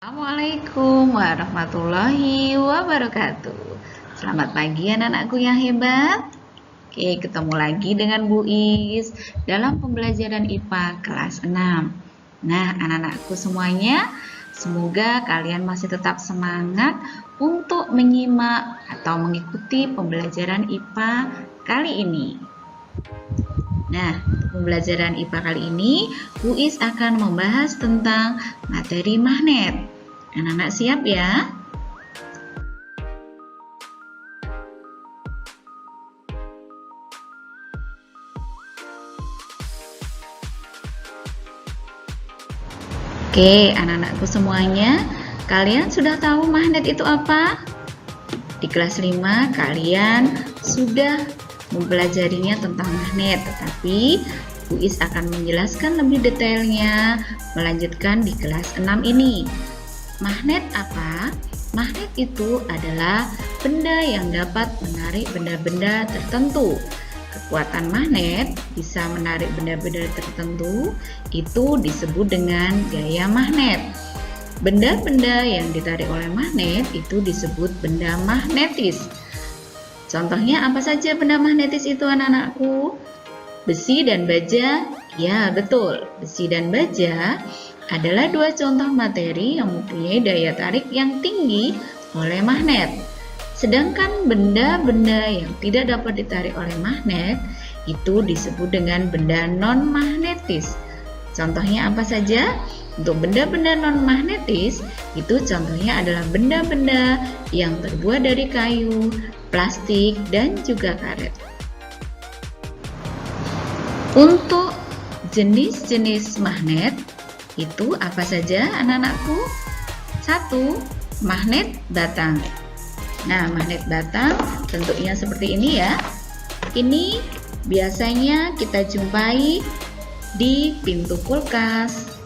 Assalamualaikum warahmatullahi wabarakatuh. Selamat pagi anak-anakku yang hebat. Oke, ketemu lagi dengan Bu Is dalam pembelajaran IPA kelas 6. Nah, anak-anakku semuanya, semoga kalian masih tetap semangat untuk menyimak atau mengikuti pembelajaran IPA kali ini. Nah, untuk pembelajaran IPA kali ini, Bu Is akan membahas tentang materi magnet. Anak-anak siap ya? Oke, anak-anakku semuanya, kalian sudah tahu magnet itu apa? Di kelas 5 kalian sudah mempelajarinya tentang magnet, tetapi Bu Is akan menjelaskan lebih detailnya melanjutkan di kelas 6 ini. Magnet apa? Magnet itu adalah benda yang dapat menarik benda-benda tertentu. Kekuatan magnet bisa menarik benda-benda tertentu, itu disebut dengan gaya magnet. Benda-benda yang ditarik oleh magnet itu disebut benda magnetis. Contohnya apa saja benda magnetis itu anak-anakku? Besi dan baja? Ya, betul. Besi dan baja adalah dua contoh materi yang mempunyai daya tarik yang tinggi oleh magnet. Sedangkan benda-benda yang tidak dapat ditarik oleh magnet itu disebut dengan benda non-magnetis. Contohnya apa saja? Untuk benda-benda non-magnetis itu contohnya adalah benda-benda yang terbuat dari kayu, plastik, dan juga karet. Untuk jenis-jenis magnet itu apa saja anak-anakku? 1. Magnet batang. Nah, magnet batang bentuknya seperti ini ya. Ini biasanya kita jumpai di pintu kulkas.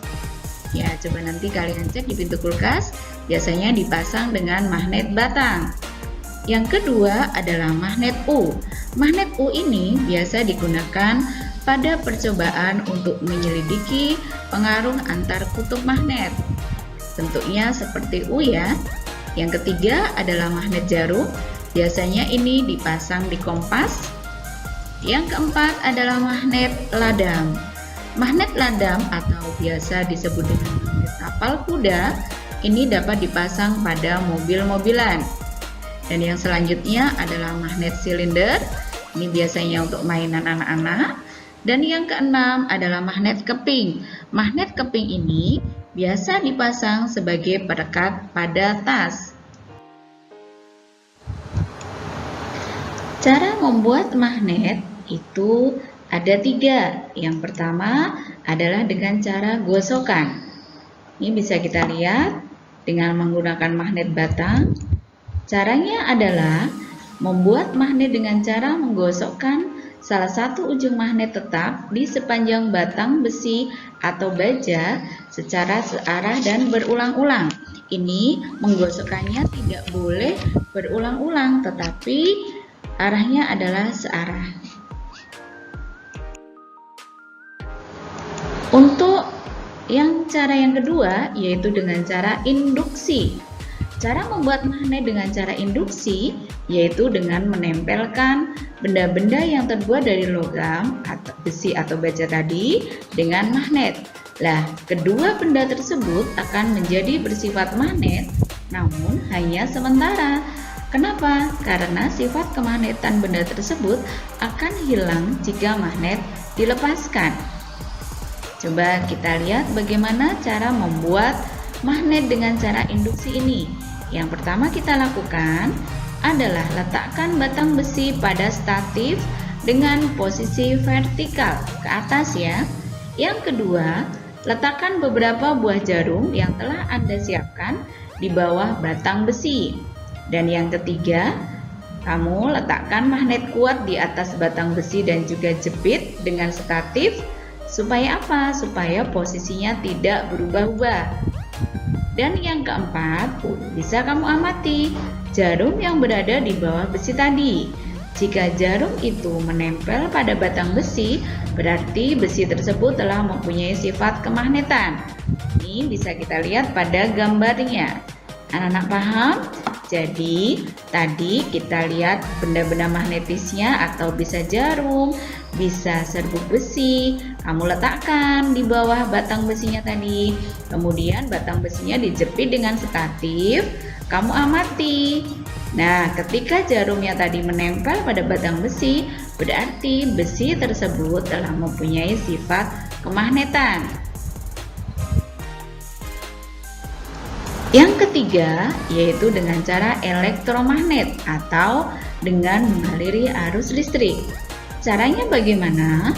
Ya, coba nanti kalian cek di pintu kulkas, biasanya dipasang dengan magnet batang. Yang kedua adalah magnet U. Magnet U ini biasa digunakan pada percobaan untuk menyelidiki pengaruh antar kutub magnet. Bentuknya seperti U ya. Yang ketiga adalah magnet jarum. Biasanya ini dipasang di kompas. Yang keempat adalah magnet ladang. Magnet ladang atau biasa disebut dengan magnet tapal kuda, ini dapat dipasang pada mobil-mobilan. Dan yang selanjutnya adalah magnet silinder. Ini biasanya untuk mainan anak-anak. Dan yang keenam adalah magnet keping. Magnet keping ini biasa dipasang sebagai perekat pada tas. Cara membuat magnet itu ada 3. Yang pertama adalah dengan cara gosokan. Ini bisa kita lihat dengan menggunakan magnet batang. Caranya adalah membuat magnet dengan cara menggosokkan salah satu ujung magnet tetap di sepanjang batang besi atau baja secara searah dan berulang-ulang. Ini menggosokkannya tidak boleh berulang-ulang, tetapi arahnya adalah searah. Untuk cara yang kedua yaitu dengan cara induksi. Cara membuat magnet dengan cara induksi yaitu dengan menempelkan benda-benda yang terbuat dari logam atau besi atau baja tadi dengan magnet. Lah, kedua benda tersebut akan menjadi bersifat magnet, namun hanya sementara. Kenapa? Karena sifat kemagnetan benda tersebut akan hilang jika magnet dilepaskan. Coba kita lihat bagaimana cara membuat magnet dengan cara induksi ini. Yang pertama kita lakukan adalah letakkan batang besi pada statif dengan posisi vertikal ke atas ya. Yang kedua, letakkan beberapa buah jarum yang telah Anda siapkan di bawah batang besi. Dan yang ketiga, kamu letakkan magnet kuat di atas batang besi dan juga jepit dengan statif. Supaya apa? Supaya posisinya tidak berubah-ubah. Dan yang keempat, bisa kamu amati jarum yang berada di bawah besi tadi. Jika jarum itu menempel pada batang besi, berarti besi tersebut telah mempunyai sifat kemagnetan. Ini bisa kita lihat pada gambarnya. Anak-anak paham? Jadi tadi kita lihat benda-benda magnetisnya atau bisa jarum, bisa serbuk besi. Kamu letakkan di bawah batang besinya tadi. Kemudian batang besinya dijepit dengan setatif. Kamu amati. Nah, ketika jarumnya tadi menempel pada batang besi, berarti besi tersebut telah mempunyai sifat kemagnetan. Yang ketiga, yaitu dengan cara elektromagnet atau dengan mengaliri arus listrik. Caranya bagaimana?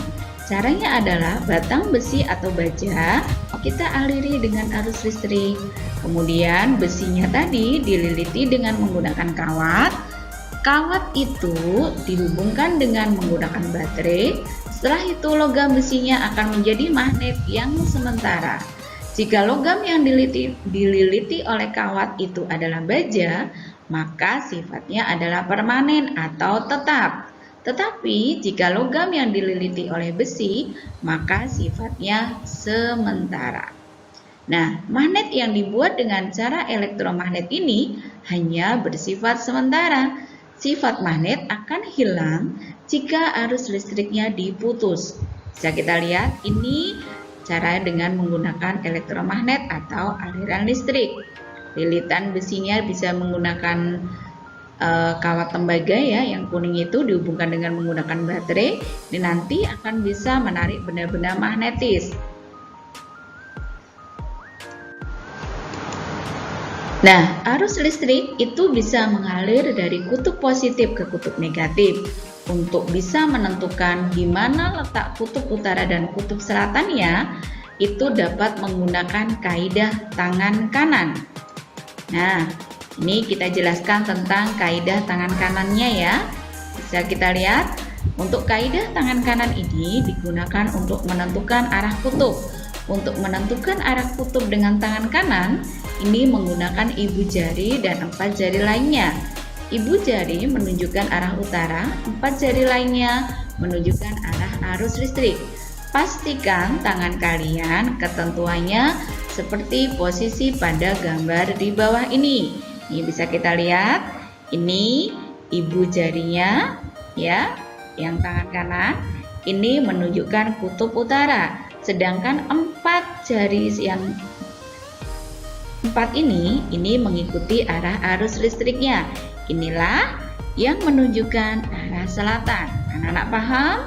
Caranya adalah batang besi atau baja kita aliri dengan arus listrik. Kemudian besinya tadi dililiti dengan menggunakan kawat. Kawat itu dihubungkan dengan menggunakan baterai. Setelah itu logam besinya akan menjadi magnet yang sementara. Jika logam yang dililiti oleh kawat itu adalah baja, maka sifatnya adalah permanen atau tetap. Tetapi jika logam yang dililiti oleh besi, maka sifatnya sementara. Nah, magnet yang dibuat dengan cara elektromagnet ini hanya bersifat sementara. Sifat magnet akan hilang jika arus listriknya diputus. Bisa kita lihat ini cara dengan menggunakan elektromagnet atau aliran listrik. Lilitan besinya bisa menggunakan kawat tembaga ya, yang kuning itu dihubungkan dengan menggunakan baterai. Ini nanti akan bisa menarik benda-benda magnetis. Nah, arus listrik itu bisa mengalir dari kutub positif ke kutub negatif. Untuk bisa menentukan di mana letak kutub utara dan kutub selatannya, itu dapat menggunakan kaidah tangan kanan. Nah, ini kita jelaskan tentang kaidah tangan kanannya ya. Bisa kita lihat, untuk kaidah tangan kanan ini digunakan untuk menentukan arah kutub. Untuk menentukan arah kutub dengan tangan kanan, ini menggunakan ibu jari dan 4 jari lainnya. Ibu jari menunjukkan arah utara, 4 jari lainnya menunjukkan arah arus listrik. Pastikan tangan kalian ketentuannya seperti posisi pada gambar di bawah ini. Ini bisa kita lihat, ini ibu jarinya ya, yang tangan kanan ini menunjukkan kutub utara, sedangkan 4 jari yang 4 ini mengikuti arah arus listriknya. Inilah yang menunjukkan arah selatan. Anak-anak paham?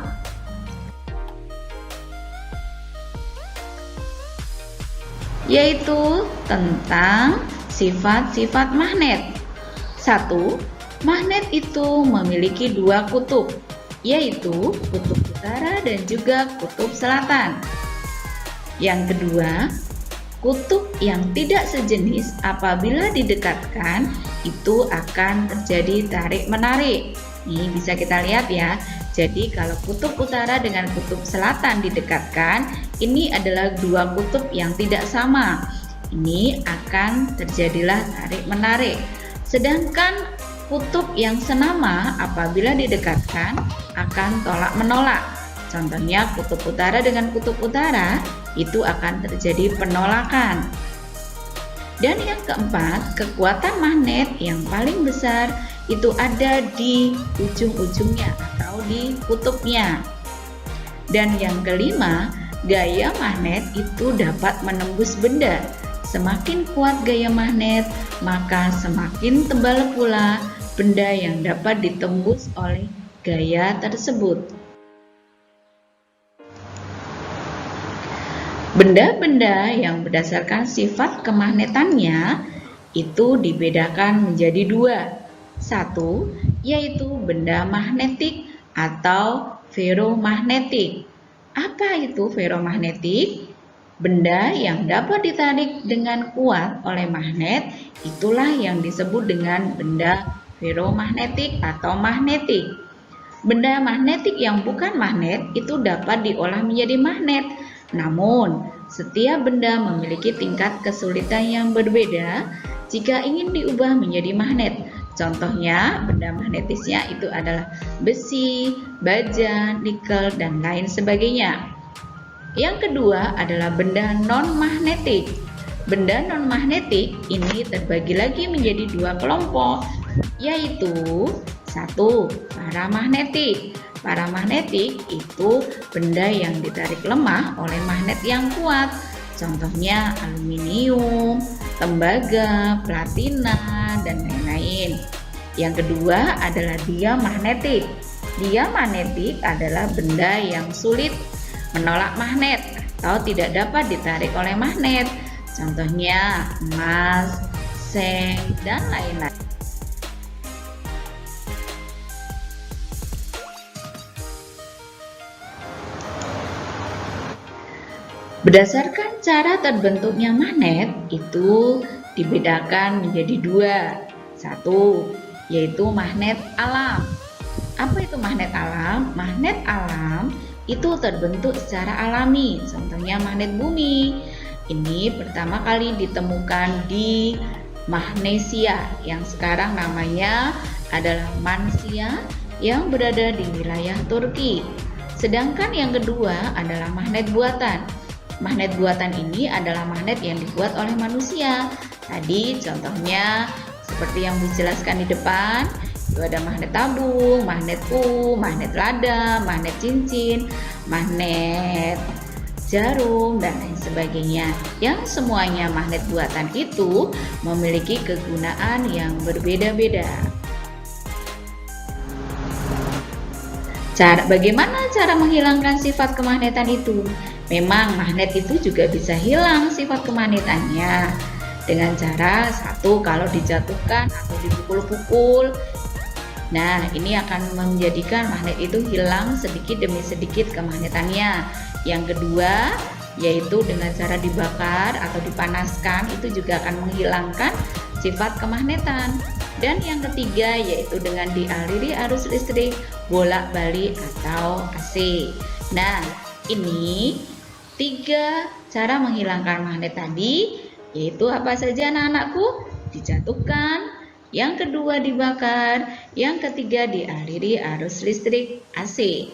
Yaitu tentang sifat-sifat magnet. 1. Magnet itu memiliki 2 kutub, yaitu kutub utara dan juga kutub selatan. Yang kedua, kutub yang tidak sejenis apabila didekatkan itu akan terjadi tarik-menarik. Ini bisa kita lihat ya. Jadi kalau kutub utara dengan kutub selatan didekatkan, ini adalah 2 kutub yang tidak sama. Ini akan terjadilah tarik-menarik. Sedangkan kutub yang senama apabila didekatkan akan tolak-menolak. Contohnya kutub utara dengan kutub utara itu akan terjadi penolakan. Dan yang keempat, kekuatan magnet yang paling besar itu ada di ujung-ujungnya atau di kutubnya. Dan yang kelima, gaya magnet itu dapat menembus benda. Semakin kuat gaya magnet, maka semakin tebal pula benda yang dapat ditembus oleh gaya tersebut. Benda-benda yang berdasarkan sifat kemagnetannya itu dibedakan menjadi 2. 1, yaitu benda magnetik atau ferromagnetik. Apa itu ferromagnetik? Benda yang dapat ditarik dengan kuat oleh magnet, itulah yang disebut dengan benda ferromagnetik atau magnetik. Benda magnetik yang bukan magnet itu dapat diolah menjadi magnet. Namun, setiap benda memiliki tingkat kesulitan yang berbeda jika ingin diubah menjadi magnet. Contohnya, benda magnetisnya itu adalah besi, baja, nikel, dan lain sebagainya. Yang kedua adalah benda non-magnetik. Benda non-magnetik ini terbagi lagi menjadi dua kelompok, yaitu satu, paramagnetik. Paramagnetik itu benda yang ditarik lemah oleh magnet yang kuat. Contohnya aluminium, tembaga, platina, dan lain-lain. Yang kedua adalah diamagnetik. Diamagnetik adalah benda yang sulit menolak magnet atau tidak dapat ditarik oleh magnet. Contohnya emas, seng, dan lain-lain. Berdasarkan cara terbentuknya magnet itu dibedakan menjadi dua. Satu, yaitu magnet alam. Apa itu magnet alam? Magnet alam itu terbentuk secara alami, contohnya magnet bumi. Ini pertama kali ditemukan di Magnesia yang sekarang namanya adalah Mansia yang berada di wilayah Turki. Sedangkan yang kedua adalah magnet buatan. Magnet buatan ini adalah magnet yang dibuat oleh manusia. Tadi contohnya seperti yang dijelaskan di depan, itu ada magnet tabung, magnet magnet lada, magnet cincin, magnet jarum, dan lain sebagainya. Yang semuanya magnet buatan itu memiliki kegunaan yang berbeda-beda. Bagaimana cara menghilangkan sifat kemagnetan itu? Memang magnet itu juga bisa hilang sifat kemagnetannya dengan cara satu, kalau dijatuhkan atau dipukul-pukul. Nah, ini akan menjadikan magnet itu hilang sedikit demi sedikit kemagnetannya. Yang kedua, yaitu dengan cara dibakar atau dipanaskan, itu juga akan menghilangkan sifat kemagnetan. Dan yang ketiga, yaitu dengan dialiri arus listrik bolak-balik atau AC. Nah, ini 3 cara menghilangkan magnet tadi, yaitu apa saja anak-anakku? Dijatuhkan, yang kedua dibakar, yang ketiga dialiri arus listrik AC.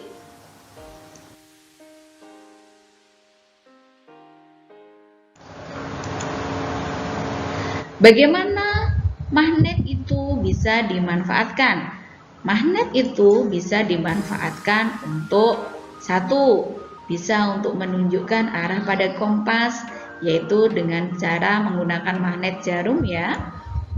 Bagaimana magnet itu bisa dimanfaatkan? Magnet itu bisa dimanfaatkan untuk satu, bisa untuk menunjukkan arah pada kompas, yaitu dengan cara menggunakan magnet jarum ya.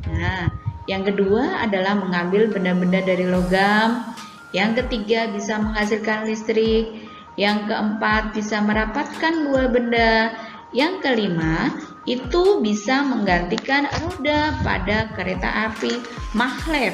Nah, yang kedua adalah mengambil benda-benda dari logam. Yang ketiga bisa menghasilkan listrik. Yang keempat bisa merapatkan dua benda. Yang kelima itu bisa menggantikan roda pada kereta api maglev.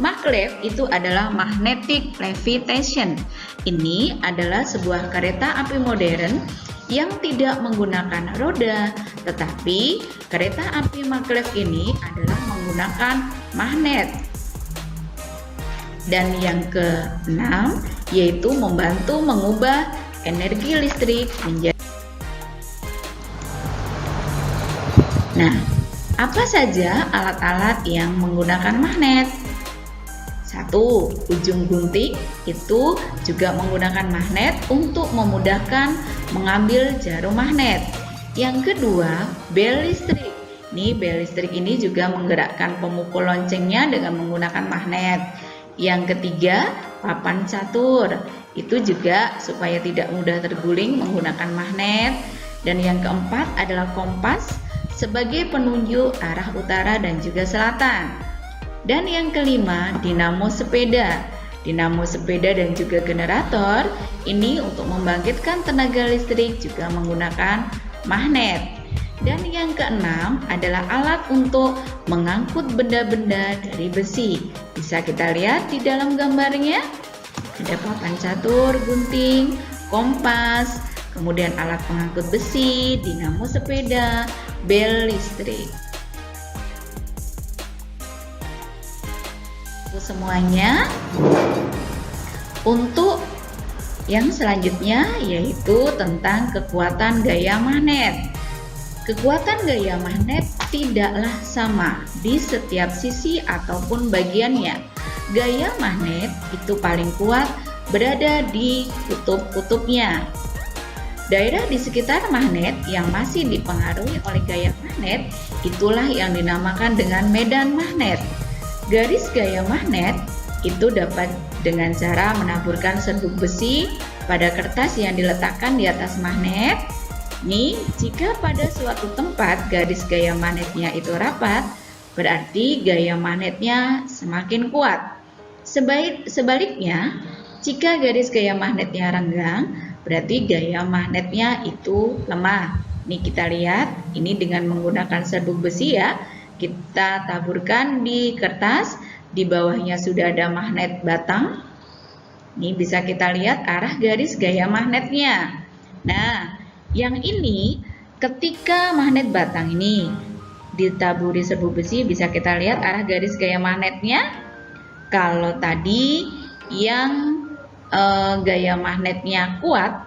Maglev itu adalah magnetic levitation. Ini adalah sebuah kereta api modern yang tidak menggunakan roda, tetapi kereta api maglev ini adalah menggunakan magnet. Dan yang keenam yaitu membantu mengubah energi listrik menjadi. Nah, apa saja alat-alat yang menggunakan magnet? Satu, ujung gunting itu juga menggunakan magnet untuk memudahkan mengambil jarum magnet. Yang kedua, bel listrik. Bel listrik ini juga menggerakkan pemukul loncengnya dengan menggunakan magnet. Yang ketiga, papan catur. Itu juga supaya tidak mudah terguling menggunakan magnet. Dan yang keempat adalah kompas sebagai penunjuk arah utara dan juga selatan. Dan yang kelima, dinamo sepeda. Dinamo sepeda dan juga generator ini untuk membangkitkan tenaga listrik juga menggunakan magnet. Dan yang keenam adalah alat untuk mengangkut benda-benda dari besi. Bisa kita lihat di dalam gambarnya. Ada papan catur, gunting, kompas, kemudian alat pengangkut besi, dinamo sepeda, bel listrik. Semuanya. Untuk yang selanjutnya yaitu tentang kekuatan gaya magnet. Kekuatan gaya magnet tidaklah sama di setiap sisi ataupun bagiannya. Gaya magnet itu paling kuat berada di kutub-kutubnya. Daerah di sekitar magnet yang masih dipengaruhi oleh gaya magnet itulah yang dinamakan dengan medan magnet. Garis gaya magnet itu dapat dengan cara menaburkan serbuk besi pada kertas yang diletakkan di atas magnet. Nih, jika pada suatu tempat garis gaya magnetnya itu rapat, berarti gaya magnetnya semakin kuat. Sebaliknya, jika garis gaya magnetnya renggang, berarti gaya magnetnya itu lemah. Nih kita lihat, ini dengan menggunakan serbuk besi ya. Kita taburkan di kertas, di bawahnya sudah ada magnet batang. Ini bisa kita lihat arah garis gaya magnetnya. Nah, yang ini ketika magnet batang ini ditaburi serbuk besi, bisa kita lihat arah garis gaya magnetnya. Kalau tadi yang gaya magnetnya kuat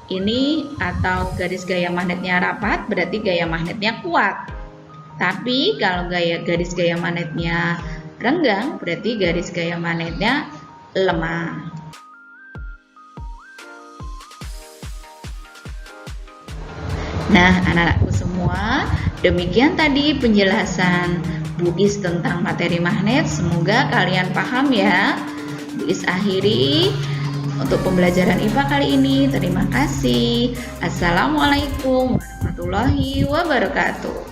ini atau garis gaya magnetnya rapat, berarti gaya magnetnya kuat. Tapi kalau garis gaya magnetnya renggang, berarti garis gaya magnetnya lemah. Nah, anak-anakku semua, demikian tadi penjelasan Bu Is tentang materi magnet. Semoga kalian paham ya. Bu Is akhiri untuk pembelajaran IPA kali ini. Terima kasih. Assalamualaikum warahmatullahi wabarakatuh.